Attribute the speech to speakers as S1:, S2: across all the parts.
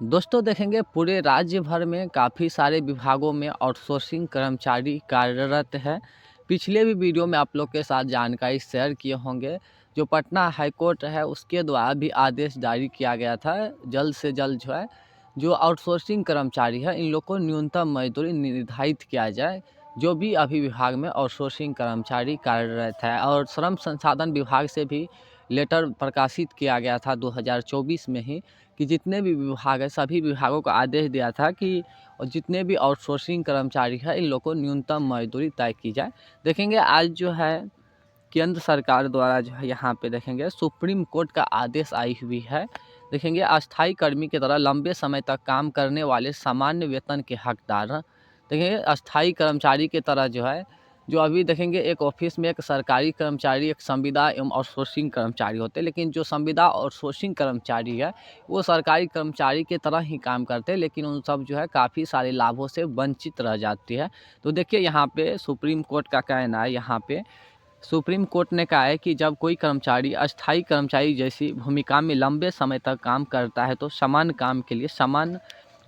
S1: दोस्तों देखेंगे पूरे राज्य भर में काफ़ी सारे विभागों में आउटसोर्सिंग कर्मचारी कार्यरत है। पिछले भी वीडियो में आप लोग के साथ जानकारी शेयर किए होंगे। जो पटना हाई कोर्ट है उसके द्वारा भी आदेश जारी किया गया था, जल्द से जल्द जो है जो आउटसोर्सिंग कर्मचारी है इन लोग को न्यूनतम मजदूरी निर्धारित किया जाए। जो भी अभी विभाग में आउटसोर्सिंग कर्मचारी कार्यरत है, और श्रम संसाधन विभाग से भी लेटर प्रकाशित किया गया था 2024 में ही, कि जितने भी विभाग है सभी विभागों को आदेश दिया था कि और जितने भी आउटसोर्सिंग कर्मचारी है इन लोगों को न्यूनतम मजदूरी तय की जाए। देखेंगे आज जो है केंद्र सरकार द्वारा जो है यहाँ पे देखेंगे सुप्रीम कोर्ट का आदेश आई हुई है। देखेंगे अस्थायी कर्मी की तरह लंबे समय तक काम करने वाले सामान्य वेतन के हकदार हैं। देखेंगे अस्थायी कर्मचारी की तरह जो है जो अभी देखेंगे एक ऑफिस में एक सरकारी कर्मचारी, एक संविदा एवं आउटसोर्सिंग कर्मचारी होते हैं, लेकिन जो संविदा आउटसोर्सिंग कर्मचारी है वो सरकारी कर्मचारी की तरह ही काम करते हैं, लेकिन उन सब जो है काफ़ी सारे लाभों से वंचित रह जाती है। तो देखिए यहाँ पे सुप्रीम कोर्ट का कहना है, यहाँ पे सुप्रीम कोर्ट ने कहा है कि जब कोई कर्मचारी अस्थायी कर्मचारी जैसी भूमिका में लंबे समय तक काम करता है तो समान काम के लिए समान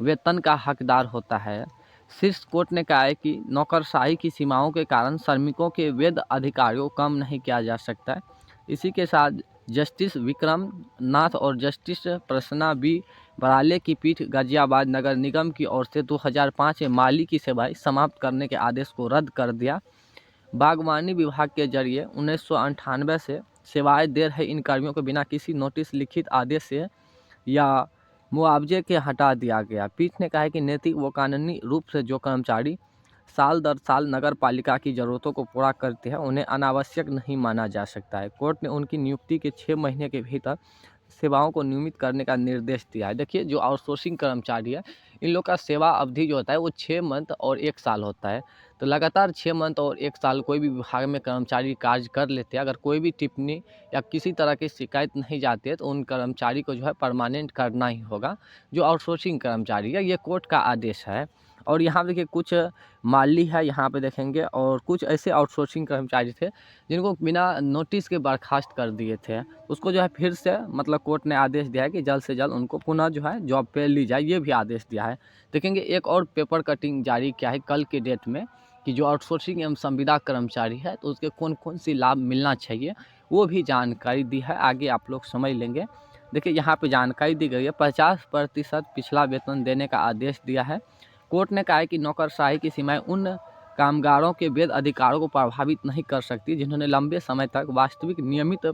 S1: वेतन का हकदार होता है। शीर्ष कोर्ट ने कहा है कि नौकरशाही की सीमाओं के कारण श्रमिकों के वैध अधिकारों को कम नहीं किया जा सकता है। इसी के साथ जस्टिस विक्रम नाथ और जस्टिस प्रसन्ना बी बराले की पीठ गाजियाबाद नगर निगम की ओर से 2005 में माली की सेवाएं समाप्त करने के आदेश को रद्द कर दिया। बागवानी विभाग के जरिए 1998 से सेवाएं दे रहे इन कर्मियों को बिना किसी नोटिस, लिखित आदेश से या मुआवजे के हटा दिया गया। पीठ ने कहा है कि नैतिक व कानूनी रूप से जो कर्मचारी साल दर साल नगर पालिका की ज़रूरतों को पूरा करते हैं उन्हें अनावश्यक नहीं माना जा सकता है। कोर्ट ने उनकी नियुक्ति के 6 महीने के भीतर सेवाओं को नियमित करने का निर्देश दिया है। देखिए जो आउटसोर्सिंग कर्मचारी है इन लोग का सेवा अवधि जो होता है वो 6 मंथ और 1 साल होता है। तो लगातार 6 मंथ और 1 साल कोई भी विभाग में कर्मचारी कार्य कर लेते हैं, अगर कोई भी टिप्पणी या किसी तरह की शिकायत नहीं जाती है तो उन कर्मचारी को जो है परमानेंट करना ही होगा, जो आउटसोर्सिंग कर्मचारी है। ये कोर्ट का आदेश है। और यहाँ देखिए कुछ माली है यहाँ पे देखेंगे, और कुछ ऐसे आउटसोर्सिंग कर्मचारी थे जिनको बिना नोटिस के बर्खास्त कर दिए थे। उसको जो है फिर से मतलब कोर्ट ने आदेश दिया है कि जल्द से जल्द उनको पुनः जो है जॉब पे ली जाए, ये भी आदेश दिया है। देखेंगे एक और पेपर कटिंग जारी किया है कल के डेट में कि जो आउटसोर्सिंग एवं संविदा कर्मचारी है तो उसके कौन कौन सी लाभ मिलना चाहिए वो भी जानकारी दी है, आगे आप लोग समझ लेंगे। देखिए यहाँ पे जानकारी दी गई है 50% पिछला वेतन देने का आदेश दिया है। कोर्ट ने कहा है कि नौकरशाही की सीमाएं उन कामगारों के वैध अधिकारों को प्रभावित नहीं कर सकती जिन्होंने लंबे समय तक वास्तविक नियमित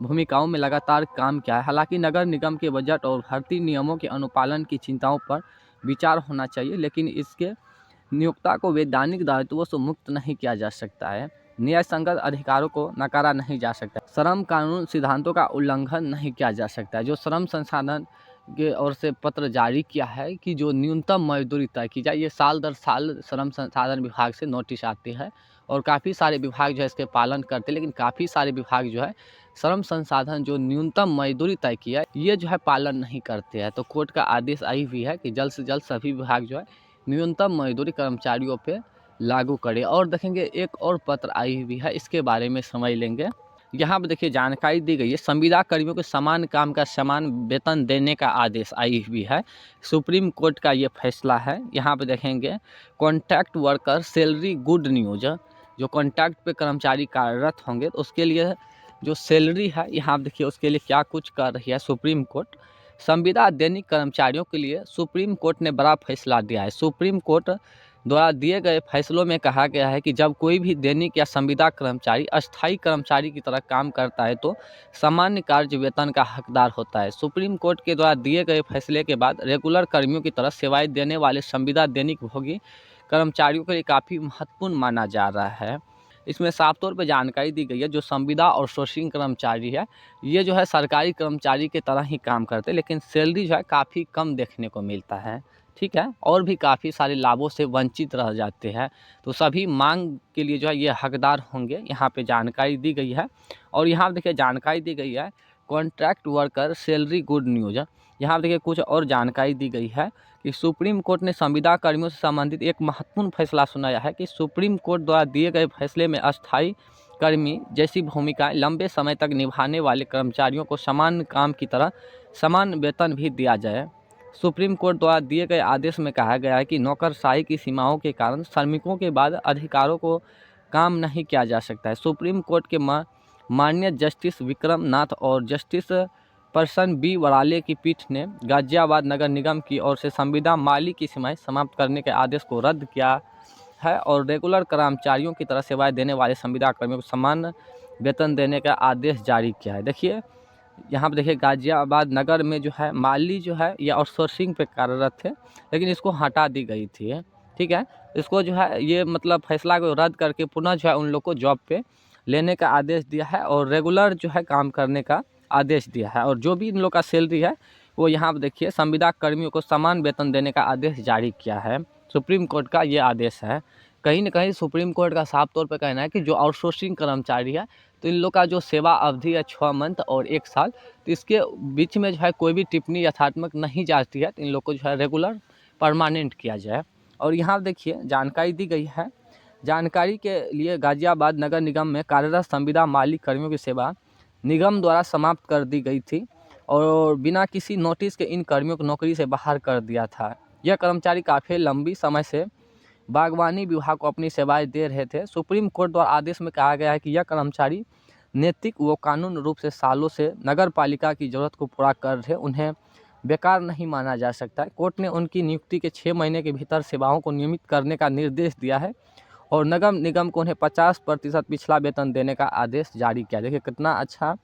S1: भूमिकाओं में लगातार काम किया है। हालांकि नगर निगम के बजट और भर्ती नियमों के अनुपालन की चिंताओं पर विचार होना चाहिए, लेकिन इसके नियोक्ता को वैधानिक दायित्वों से मुक्त नहीं किया जा सकता है। न्याय संगत अधिकारों को नकारा नहीं जा सकता। श्रम कानून सिद्धांतों का उल्लंघन नहीं किया जा सकता है। जो श्रम संसाधन के ओर से पत्र जारी किया है कि जो न्यूनतम मजदूरी तय की जाए, ये साल दर साल श्रम संसाधन विभाग से नोटिस आती है और काफ़ी सारे विभाग जो है इसके पालन करते हैं, लेकिन काफ़ी सारे विभाग जो है श्रम संसाधन जो न्यूनतम मजदूरी तय किया है ये जो है पालन नहीं करते हैं। तो कोर्ट का आदेश आई हुई है कि जल्द से जल्द सभी विभाग जो है न्यूनतम मजदूरी कर्मचारियों पे लागू करे। और देखेंगे एक और पत्र आई हुई है, इसके बारे में समझ लेंगे। यहाँ पर देखिए जानकारी दी गई है संविदा कर्मियों को समान काम का समान वेतन देने का आदेश आई हुई है। सुप्रीम कोर्ट का ये फैसला है। यहाँ पे देखेंगे contract worker salary good news, जो कॉन्ट्रैक्ट पे कर्मचारी कार्यरत होंगे तो उसके लिए जो सैलरी है यहाँ देखिए उसके लिए क्या कुछ कर रही है सुप्रीम कोर्ट। संविदा दैनिक कर्मचारियों के लिए सुप्रीम कोर्ट ने बड़ा फैसला दिया है। सुप्रीम कोर्ट द्वारा दिए गए फैसलों में कहा गया है कि जब कोई भी दैनिक या संविदा कर्मचारी अस्थायी कर्मचारी की तरह काम करता है तो सामान्य कार्य वेतन का हकदार होता है। सुप्रीम कोर्ट के द्वारा दिए गए फैसले के बाद रेगुलर कर्मियों की तरह सेवाएं देने वाले संविदा दैनिक भोगी कर्मचारियों के लिए काफ़ी महत्वपूर्ण माना जा रहा है। इसमें साफ तौर पर जानकारी दी गई है जो संविदा और सोर्सिंग कर्मचारी है ये जो है सरकारी कर्मचारी की तरह ही काम करते हैं, लेकिन सैलरी जो है काफ़ी कम देखने को मिलता है। ठीक है, और भी काफ़ी सारे लाभों से वंचित रह जाते हैं। तो सभी मांग के लिए जो है ये हकदार होंगे, यहाँ पे जानकारी दी गई है। और यहाँ देखिए जानकारी दी गई है contract worker salary good news. यहाँ देखिए कुछ और जानकारी दी गई है कि सुप्रीम कोर्ट ने संविदा कर्मियों से संबंधित एक महत्वपूर्ण फैसला सुनाया है कि सुप्रीम कोर्ट द्वारा दिए गए फैसले में अस्थायी कर्मी जैसी भूमिकाएं लंबे समय तक निभाने वाले कर्मचारियों को समान काम की तरह समान वेतन भी दिया जाए। सुप्रीम कोर्ट द्वारा दिए गए आदेश में कहा गया है कि नौकरशाही की सीमाओं के कारण श्रमिकों के बाद अधिकारों को काम नहीं किया जा सकता है। सुप्रीम कोर्ट के माननीय जस्टिस विक्रम नाथ और जस्टिस पर्सन बी वराले की पीठ ने गाजियाबाद नगर निगम की ओर से संविदा माली की सीमाएं समाप्त करने के आदेश को रद्द किया है और रेगुलर कर्मचारियों की तरह सेवाएं देने वाले संविदा कर्मियों को समान वेतन देने का आदेश जारी किया है। देखिए यहाँ पर देखिए गाजियाबाद नगर में जो है माली जो है ये आउटसोर्सिंग पे कार्यरत थे, लेकिन इसको हटा दी गई थी। ठीक है, इसको जो है ये मतलब फैसला को रद्द करके पुनः जो है उन लोग को जॉब पे लेने का आदेश दिया है और रेगुलर जो है काम करने का आदेश दिया है। और जो भी इन लोग का सैलरी है वो यहाँ पर देखिए संविदा कर्मियों को समान वेतन देने का आदेश जारी किया है। सुप्रीम कोर्ट का ये आदेश है। कहीं ना कहीं सुप्रीम कोर्ट का साफ तौर पे कहना है कि जो आउटसोर्सिंग कर्मचारी है तो इन लोग का जो सेवा अवधि है 6 मंथ और 1 साल, तो इसके बीच में जो है कोई भी टिप्पणी यथात्मक नहीं जाती है, तो इन लोग को जो है रेगुलर परमानेंट किया जाए। और यहाँ देखिए जानकारी दी गई है। जानकारी के लिए गाजियाबाद नगर निगम में कार्यरत संविदा माली कर्मियों की सेवा निगम द्वारा समाप्त कर दी गई थी और बिना किसी नोटिस के इन कर्मियों को नौकरी से बाहर कर दिया था। यह कर्मचारी काफ़ी लंबी समय से बागवानी विभाग को अपनी सेवाएं दे रहे थे। सुप्रीम कोर्ट द्वारा आदेश में कहा गया है कि यह कर्मचारी नैतिक व कानून रूप से सालों से नगर पालिका की ज़रूरत को पूरा कर रहे, उन्हें बेकार नहीं माना जा सकता है। कोर्ट ने उनकी नियुक्ति के 6 महीने के भीतर सेवाओं को नियमित करने का निर्देश दिया है और नगर निगम को उन्हें 50% पिछला वेतन देने का आदेश जारी किया। देखिए कितना अच्छा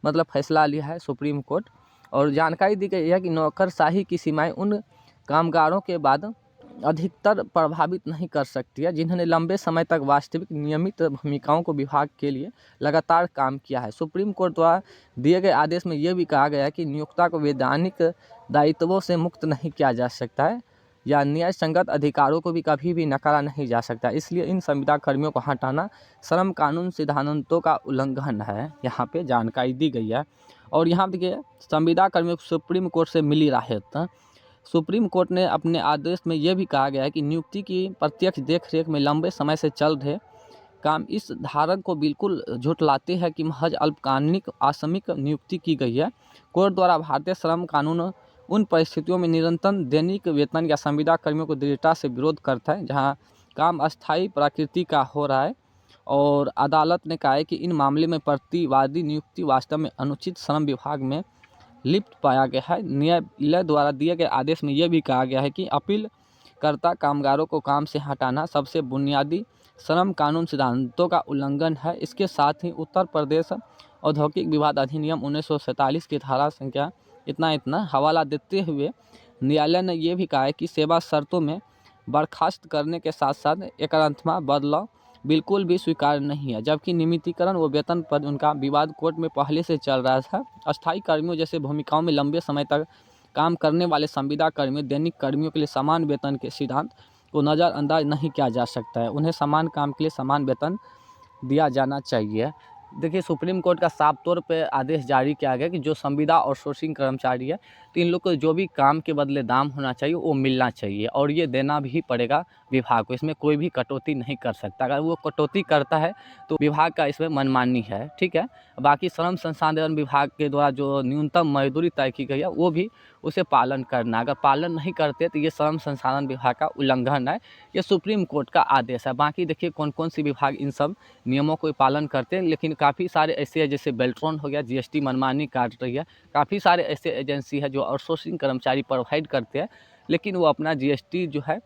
S1: मतलब फैसला लिया है सुप्रीम कोर्ट। और जानकारी दी गई है कि नौकरशाही की सीमाएं उन कामगारों के बाद अधिकतर प्रभावित नहीं कर सकती है जिन्होंने लंबे समय तक वास्तविक नियमित भूमिकाओं को विभाग के लिए लगातार काम किया है। सुप्रीम कोर्ट द्वारा दिए गए आदेश में यह भी कहा गया है कि नियोक्ता को वैधानिक दायित्वों से मुक्त नहीं किया जा सकता है या न्याय संगत अधिकारों को भी कभी भी नकारा नहीं जा सकता, इसलिए इन संविदा कर्मियों को हटाना श्रम कानून सिद्धांतों का उल्लंघन है। यहाँ पे जानकारी दी गई है। और यहाँ देखिए संविदा कर्मियों को सुप्रीम कोर्ट से मिली राहत। सुप्रीम कोर्ट ने अपने आदेश में यह भी कहा गया है कि नियुक्ति की प्रत्यक्ष देखरेख में लंबे समय से चल रहे काम इस धारक को बिल्कुल झुठलाते हैं कि महज अल्पकालिक आकस्मिक नियुक्ति की गई है। कोर्ट द्वारा भारतीय श्रम कानून उन परिस्थितियों में निरंतर दैनिक वेतन या संविदा कर्मियों को दृढ़ता से विरोध करता है जहां काम अस्थायी प्रकृति का हो रहा है। और अदालत ने कहा है कि इन मामले में प्रतिवादी नियुक्ति वास्तव में अनुचित श्रम विभाग में लिप्त पाया गया है। न्यायालय द्वारा दिए गए आदेश में यह भी कहा गया है कि अपीलकर्ता कामगारों को काम से हटाना सबसे बुनियादी श्रम कानून सिद्धांतों का उल्लंघन है। इसके साथ ही उत्तर प्रदेश औद्योगिक विवाद अधिनियम 1947 की धारा संख्या इतना हवाला देते हुए न्यायालय ने यह भी कहा है कि सेवा शर्तों में बर्खास्त करने के साथ साथ एकांतमा बदलाव बिल्कुल भी स्वीकार्य नहीं है। जबकि नियमितीकरण व वेतन पर उनका विवाद कोर्ट में पहले से चल रहा था। अस्थायी कर्मियों जैसे भूमिकाओं में लंबे समय तक काम करने वाले संविदा कर्मियों दैनिक कर्मियों के लिए समान वेतन के सिद्धांत को नज़रअंदाज नहीं किया जा सकता है। उन्हें समान काम के लिए समान वेतन दिया जाना चाहिए। देखिए सुप्रीम कोर्ट का साफ तौर पे आदेश जारी किया गया कि जो संविदा और आउटसोर्सिंग कर्मचारी है तो इन लोग को जो भी काम के बदले दाम होना चाहिए वो मिलना चाहिए और ये देना भी पड़ेगा विभाग को। इसमें कोई भी कटौती नहीं कर सकता। अगर वो कटौती करता है तो विभाग का इसमें मनमानी है। ठीक है, बाकी श्रम संसाधन विभाग के द्वारा जो न्यूनतम मजदूरी तय की गई है वो भी उसे पालन करना। अगर पालन नहीं करते तो ये श्रम संसाधन विभाग का उल्लंघन है। ये सुप्रीम कोर्ट का आदेश है। बाकी देखिए कौन कौन सी विभाग इन सब नियमों को पालन करते हैं, लेकिन काफ़ी सारे ऐसे हैं जैसे बेल्ट्रॉन हो गया, जीएसटी मनमानी काट रही है। काफ़ी सारे ऐसे एजेंसी है जो आउटसोर्सिंग कर्मचारी प्रोवाइड करते हैं लेकिन वो अपना जीएसटी जो है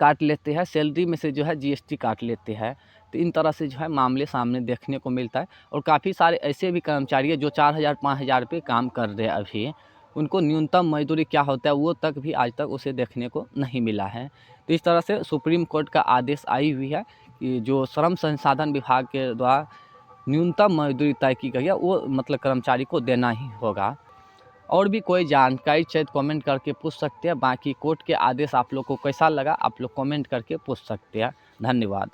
S1: काट लेते हैं, सैलरी में से जो है जीएसटी काट लेते हैं। तो इन तरह से जो है मामले सामने देखने को मिलता है। और काफ़ी सारे ऐसे भी कर्मचारी है जो 4000-5000 रुपये काम कर रहे हैं अभी, उनको न्यूनतम मजदूरी क्या होता है वो तक भी आज तक उसे देखने को नहीं मिला है। तो इस तरह से सुप्रीम कोर्ट का आदेश आई हुई है कि जो श्रम संसाधन विभाग के द्वारा न्यूनतम मजदूरी तय की गई है वो मतलब कर्मचारी को देना ही होगा। और भी कोई जानकारी चाहिए तो कमेंट करके पूछ सकते हैं। बाकी कोर्ट के आदेश आप लोग को कैसा लगा आप लोग कमेंट करके पूछ सकते हैं। धन्यवाद।